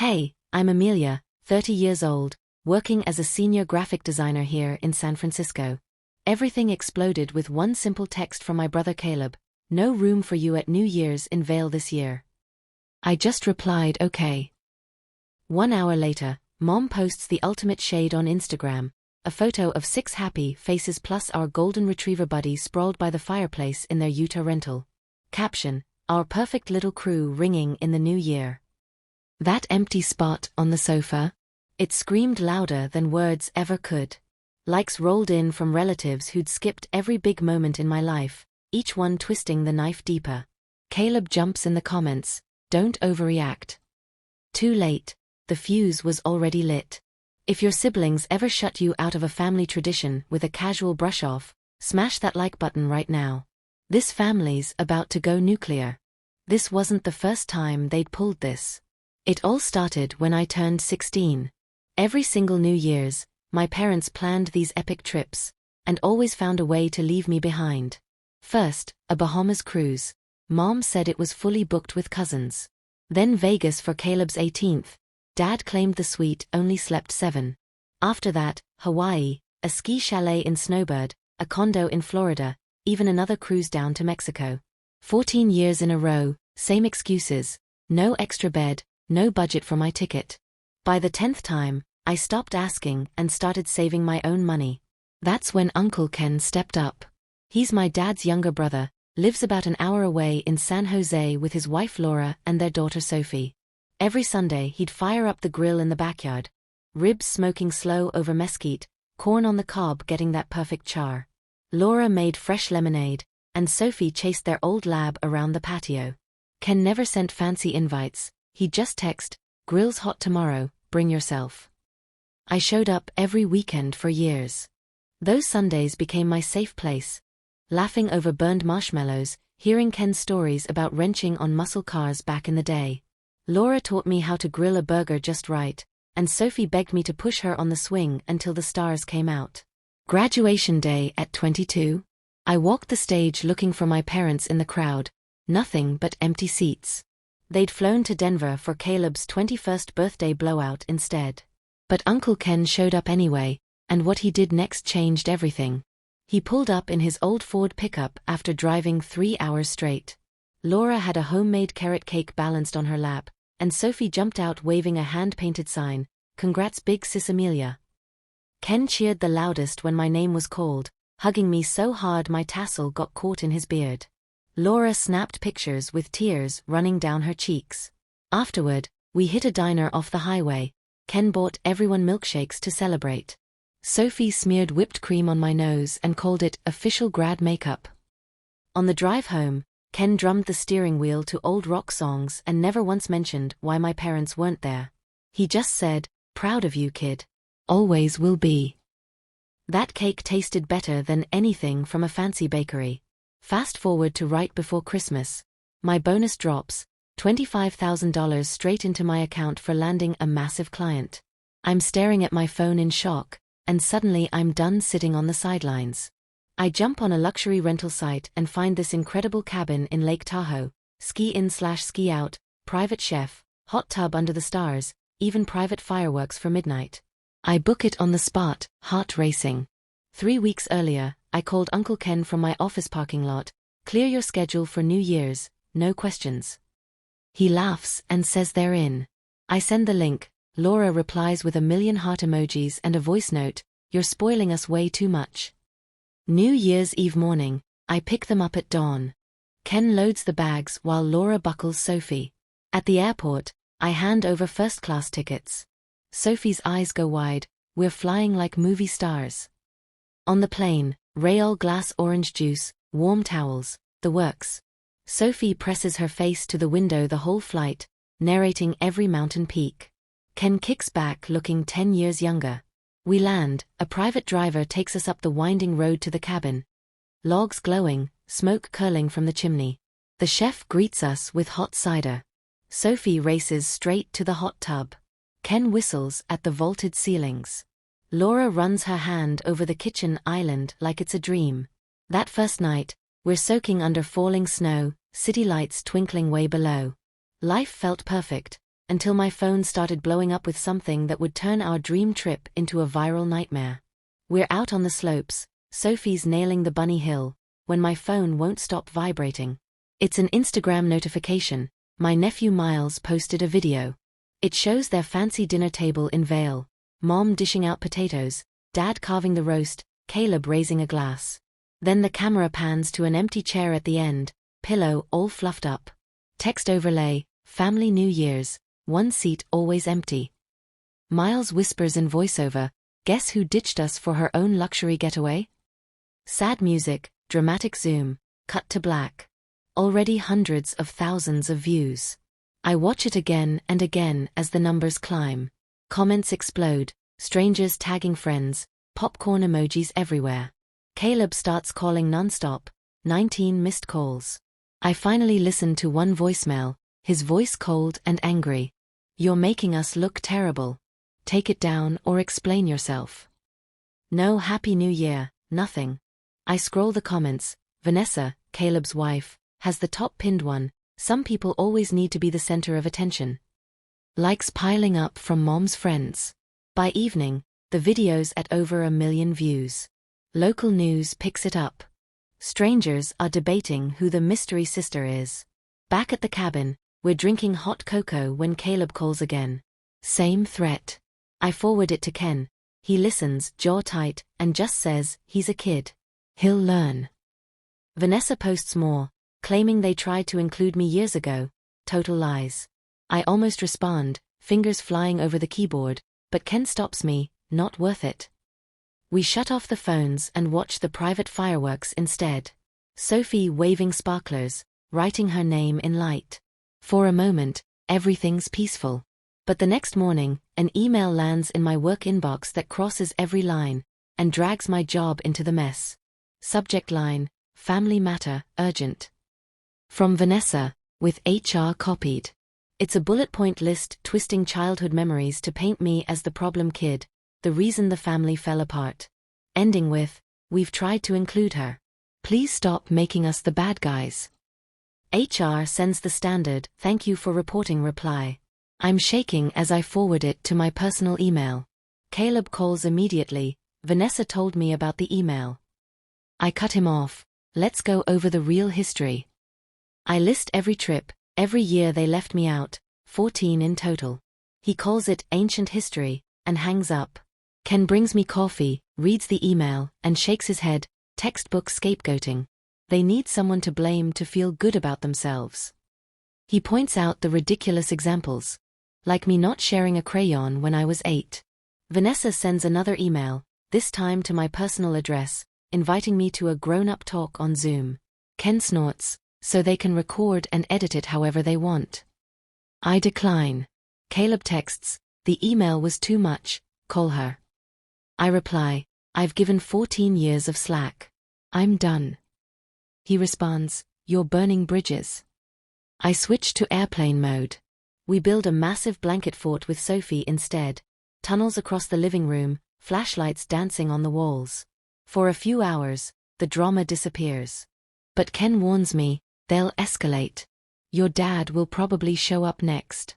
Hey, I'm Amelia, 30 years old, working as a senior graphic designer here in San Francisco. Everything exploded with one simple text from my brother Caleb: "No room for you at New Year's in Vail this year." I just replied, okay. 1 hour later, Mom posts the ultimate shade on Instagram, a photo of 6 happy faces plus our golden retriever buddy sprawled by the fireplace in their Utah rental. Caption: "Our perfect little crew ringing in the new year." That empty spot on the sofa? It screamed louder than words ever could. Likes rolled in from relatives who'd skipped every big moment in my life, each one twisting the knife deeper. Caleb jumps in the comments: "Don't overreact." Too late. The fuse was already lit. If your siblings ever shut you out of a family tradition with a casual brush-off, smash that like button right now. This family's about to go nuclear. This wasn't the first time they'd pulled this. It all started when I turned 16. Every single New Year's, my parents planned these epic trips, and always found a way to leave me behind. First, a Bahamas cruise. Mom said it was fully booked with cousins. Then Vegas for Caleb's 18th. Dad claimed the suite only slept 7. After that, Hawaii, a ski chalet in Snowbird, a condo in Florida, even another cruise down to Mexico. 14 years in a row, same excuses: no extra bed, no budget for my ticket. By the 10th time, I stopped asking and started saving my own money. That's when Uncle Ken stepped up. He's my dad's younger brother, lives about an hour away in San Jose with his wife Laura and their daughter Sophie. Every Sunday he'd fire up the grill in the backyard. Ribs smoking slow over mesquite, corn on the cob getting that perfect char. Laura made fresh lemonade, and Sophie chased their old lab around the patio. Ken never sent fancy invites. He'd just text, "Grill's hot tomorrow, bring yourself." I showed up every weekend for years. Those Sundays became my safe place. Laughing over burned marshmallows, hearing Ken's stories about wrenching on muscle cars back in the day. Laura taught me how to grill a burger just right, and Sophie begged me to push her on the swing until the stars came out. Graduation day at 22. I walked the stage looking for my parents in the crowd. Nothing but empty seats. They'd flown to Denver for Caleb's 21st birthday blowout instead. But Uncle Ken showed up anyway, and what he did next changed everything. He pulled up in his old Ford pickup after driving 3 hours straight. Laura had a homemade carrot cake balanced on her lap, and Sophie jumped out waving a hand-painted sign: "Congrats big sis Amelia." Ken cheered the loudest when my name was called, hugging me so hard my tassel got caught in his beard. Laura snapped pictures with tears running down her cheeks. Afterward, we hit a diner off the highway. Ken bought everyone milkshakes to celebrate. Sophie smeared whipped cream on my nose and called it official grad makeup. On the drive home, Ken drummed the steering wheel to old rock songs and never once mentioned why my parents weren't there. He just said, "Proud of you, kid. Always will be." That cake tasted better than anything from a fancy bakery. Fast forward to right before Christmas. My bonus drops, $25,000 straight into my account for landing a massive client. I'm staring at my phone in shock, and suddenly I'm done sitting on the sidelines. I jump on a luxury rental site and find this incredible cabin in Lake Tahoe, ski-in/ski out, private chef, hot tub under the stars, even private fireworks for midnight. I book it on the spot, heart racing. 3 weeks earlier, I called Uncle Ken from my office parking lot: "Clear your schedule for New Year's, no questions." He laughs and says they're in. I send the link. Laura replies with a million heart emojis and a voice note: "You're spoiling us way too much." New Year's Eve morning, I pick them up at dawn. Ken loads the bags while Laura buckles Sophie. At the airport, I hand over first-class tickets. Sophie's eyes go wide: "We're flying like movie stars." On the plane, Rayol glass orange juice, warm towels, the works. Sophie presses her face to the window the whole flight, narrating every mountain peak. Ken kicks back looking 10 years younger. We land, a private driver takes us up the winding road to the cabin. Logs glowing, smoke curling from the chimney. The chef greets us with hot cider. Sophie races straight to the hot tub. Ken whistles at the vaulted ceilings. Laura runs her hand over the kitchen island like it's a dream. That first night, we're soaking under falling snow, city lights twinkling way below. Life felt perfect, until my phone started blowing up with something that would turn our dream trip into a viral nightmare. We're out on the slopes, Sophie's nailing the bunny hill, when my phone won't stop vibrating. It's an Instagram notification. My nephew Miles posted a video. It shows their fancy dinner table in Vale, Mom dishing out potatoes, Dad carving the roast, Caleb raising a glass. Then the camera pans to an empty chair at the end, pillow all fluffed up. Text overlay, family New Year's, one seat always empty. Miles whispers in voiceover, guess who ditched us for her own luxury getaway? Sad music, dramatic zoom, cut to black. Already hundreds of thousands of views. I watch it again and again as the numbers climb. Comments explode, strangers tagging friends, popcorn emojis everywhere. Caleb starts calling nonstop, 19 missed calls. I finally listen to one voicemail, his voice cold and angry. You're making us look terrible. Take it down or explain yourself. No Happy New Year, nothing. I scroll the comments. Vanessa, Caleb's wife, has the top pinned one. Some people always need to be the center of attention. Likes piling up from Mom's friends. By evening, the video's at over 1 million views. Local news picks it up. Strangers are debating who the mystery sister is. Back at the cabin, we're drinking hot cocoa when Caleb calls again. Same threat. I forward it to Ken. He listens, jaw tight, and just says, he's a kid. He'll learn. Vanessa posts more, claiming they tried to include me years ago. Total lies. I almost respond, fingers flying over the keyboard, but Ken stops me, not worth it. We shut off the phones and watch the private fireworks instead. Sophie waving sparklers, writing her name in light. For a moment, everything's peaceful. But the next morning, an email lands in my work inbox that crosses every line, and drags my job into the mess. Subject line, Family Matter, Urgent. From Vanessa, with HR copied. It's a bullet point list twisting childhood memories to paint me as the problem kid, the reason the family fell apart. Ending with, we've tried to include her. Please stop making us the bad guys. HR sends the standard, thank you for reporting reply. I'm shaking as I forward it to my personal email. Caleb calls immediately, Vanessa told me about the email. I cut him off, let's go over the real history. I list every trip, every year they left me out, 14 in total. He calls it ancient history, and hangs up. Ken brings me coffee, reads the email, and shakes his head, textbook scapegoating. They need someone to blame to feel good about themselves. He points out the ridiculous examples. Like me not sharing a crayon when I was 8. Vanessa sends another email, this time to my personal address, inviting me to a grown-up talk on Zoom. Ken snorts, so they can record and edit it however they want. I decline. Caleb texts, the email was too much, call her. I reply, I've given 14 years of slack. I'm done. He responds, you're burning bridges. I switch to airplane mode. We build a massive blanket fort with Sophie instead, tunnels across the living room, flashlights dancing on the walls. For a few hours, the drama disappears. But Ken warns me, they'll escalate. Your dad will probably show up next.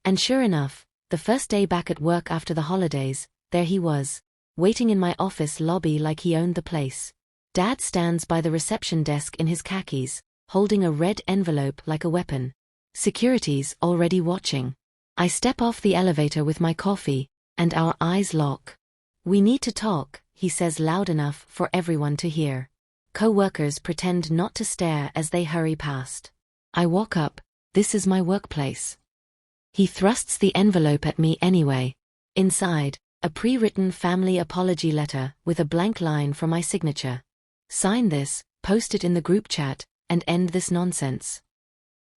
And sure enough, the first day back at work after the holidays, there he was, waiting in my office lobby like he owned the place. Dad stands by the reception desk in his khakis, holding a red envelope like a weapon. Security's already watching. I step off the elevator with my coffee, and our eyes lock. We need to talk, he says loud enough for everyone to hear. Co-workers pretend not to stare as they hurry past. I walk up, this is my workplace. He thrusts the envelope at me anyway. Inside, a pre-written family apology letter with a blank line for my signature. Sign this, post it in the group chat, and end this nonsense.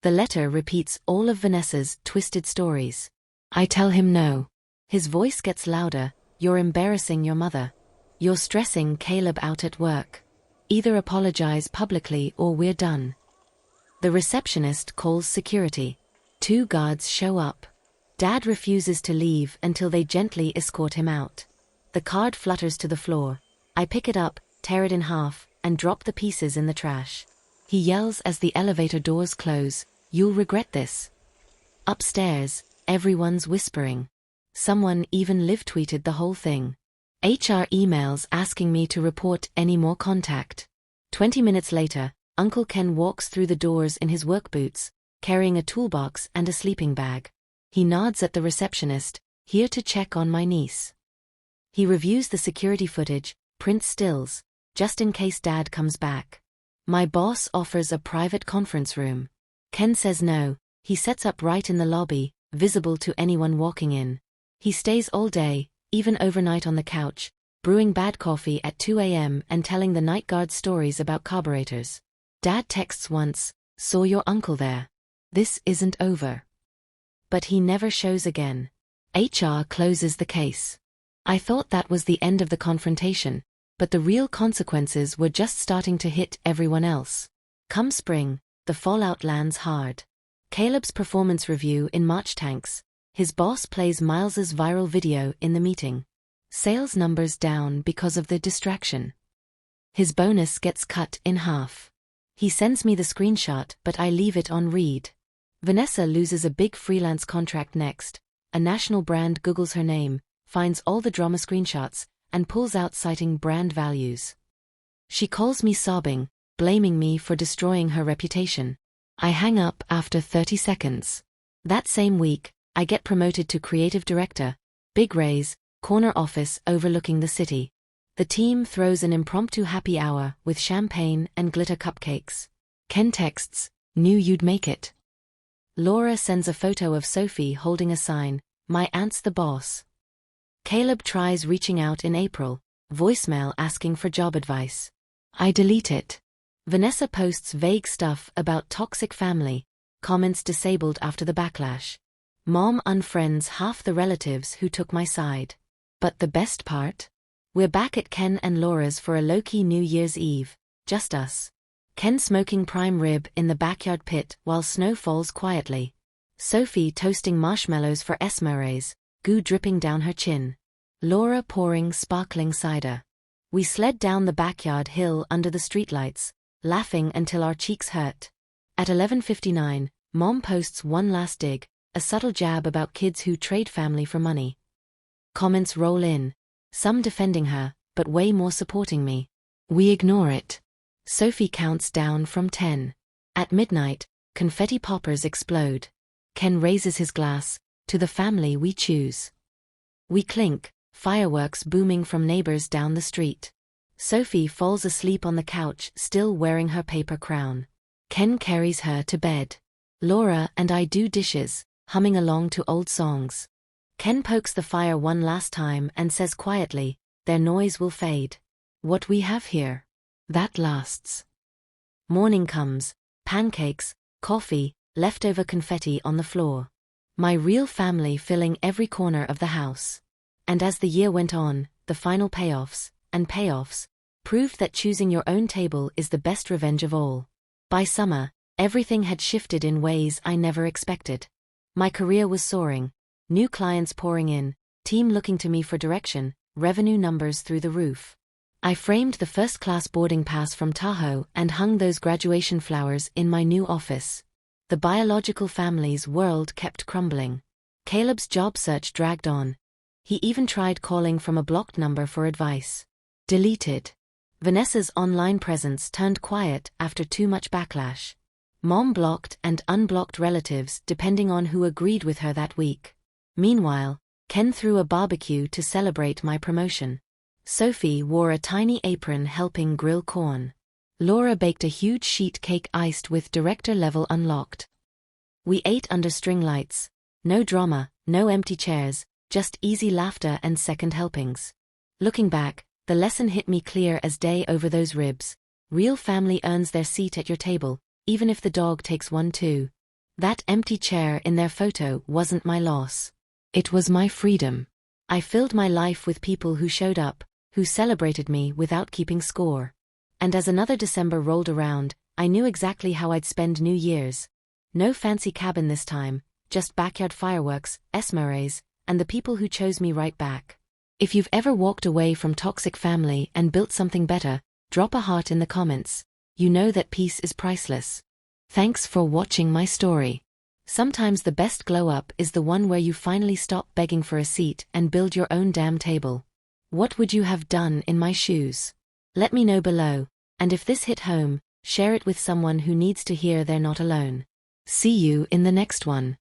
The letter repeats all of Vanessa's twisted stories. I tell him no. His voice gets louder, you're embarrassing your mother. You're stressing Caleb out at work. Either apologize publicly or we're done. The receptionist calls security. 2 guards show up. Dad refuses to leave until they gently escort him out. The card flutters to the floor. I pick it up, tear it in half, and drop the pieces in the trash. He yells as the elevator doors close, you'll regret this. Upstairs, everyone's whispering. Someone even live tweeted the whole thing. HR emails asking me to report any more contact. 20 minutes later, Uncle Ken walks through the doors in his work boots, carrying a toolbox and a sleeping bag. He nods at the receptionist, here to check on my niece. He reviews the security footage, prints stills, just in case Dad comes back. My boss offers a private conference room. Ken says no. He sets up right in the lobby, visible to anyone walking in. He stays all day, even overnight on the couch, brewing bad coffee at 2 a.m. and telling the night guard stories about carburetors. Dad texts once, "Saw your uncle there. This isn't over." But he never shows again. HR closes the case. I thought that was the end of the confrontation, but the real consequences were just starting to hit everyone else. Come spring, the fallout lands hard. Caleb's performance review in March tanks. His boss plays Miles's viral video in the meeting. Sales numbers down because of the distraction. His bonus gets cut in half. He sends me the screenshot, but I leave it on read. Vanessa loses a big freelance contract next. A national brand Googles her name, finds all the drama screenshots, and pulls out citing brand values. She calls me sobbing, blaming me for destroying her reputation. I hang up after 30 seconds. That same week, I get promoted to creative director, big raise, corner office overlooking the city. The team throws an impromptu happy hour with champagne and glitter cupcakes. Ken texts, "Knew you'd make it." Laura sends a photo of Sophie holding a sign, "My aunt's the boss." Caleb tries reaching out in April, voicemail asking for job advice. I delete it. Vanessa posts vague stuff about toxic family, comments disabled after the backlash. Mom unfriends half the relatives who took my side. But the best part? We're back at Ken and Laura's for a low-key New Year's Eve, just us. Ken smoking prime rib in the backyard pit while snow falls quietly. Sophie toasting marshmallows for Esmeralda, goo dripping down her chin. Laura pouring sparkling cider. We sled down the backyard hill under the streetlights, laughing until our cheeks hurt. At 11:59, Mom posts one last dig, a subtle jab about kids who trade family for money. Comments roll in, some defending her, but way more supporting me. We ignore it. Sophie counts down from 10. At midnight, confetti poppers explode. Ken raises his glass, "To the family we choose." We clink, fireworks booming from neighbors down the street. Sophie falls asleep on the couch, still wearing her paper crown. Ken carries her to bed. Laura and I do dishes, humming along to old songs. Ken pokes the fire one last time and says quietly, "Their noise will fade. What we have here, that lasts." Morning comes, pancakes, coffee, leftover confetti on the floor. My real family filling every corner of the house. And as the year went on, the final payoffs, proved that choosing your own table is the best revenge of all. By summer, everything had shifted in ways I never expected. My career was soaring, new clients pouring in, team looking to me for direction, revenue numbers through the roof. I framed the first-class boarding pass from Tahoe and hung those graduation flowers in my new office. The biological family's world kept crumbling. Caleb's job search dragged on. He even tried calling from a blocked number for advice. Deleted. Vanessa's online presence turned quiet after too much backlash. Mom blocked and unblocked relatives depending on who agreed with her that week. Meanwhile, Ken threw a barbecue to celebrate my promotion. Sophie wore a tiny apron helping grill corn. Laura baked a huge sheet cake iced with director level unlocked. We ate under string lights. No drama, no empty chairs, just easy laughter and second helpings. Looking back, the lesson hit me clear as day over those ribs. Real family earns their seat at your table, even if the dog takes one too. That empty chair in their photo wasn't my loss. It was my freedom. I filled my life with people who showed up, who celebrated me without keeping score. And as another December rolled around, I knew exactly how I'd spend New Year's. No fancy cabin this time, just backyard fireworks, Esmeralda, and the people who chose me right back. If you've ever walked away from toxic family and built something better, drop a heart in the comments. You know that peace is priceless. Thanks for watching my story. Sometimes the best glow-up is the one where you finally stop begging for a seat and build your own damn table. What would you have done in my shoes? Let me know below, and if this hit home, share it with someone who needs to hear they're not alone. See you in the next one.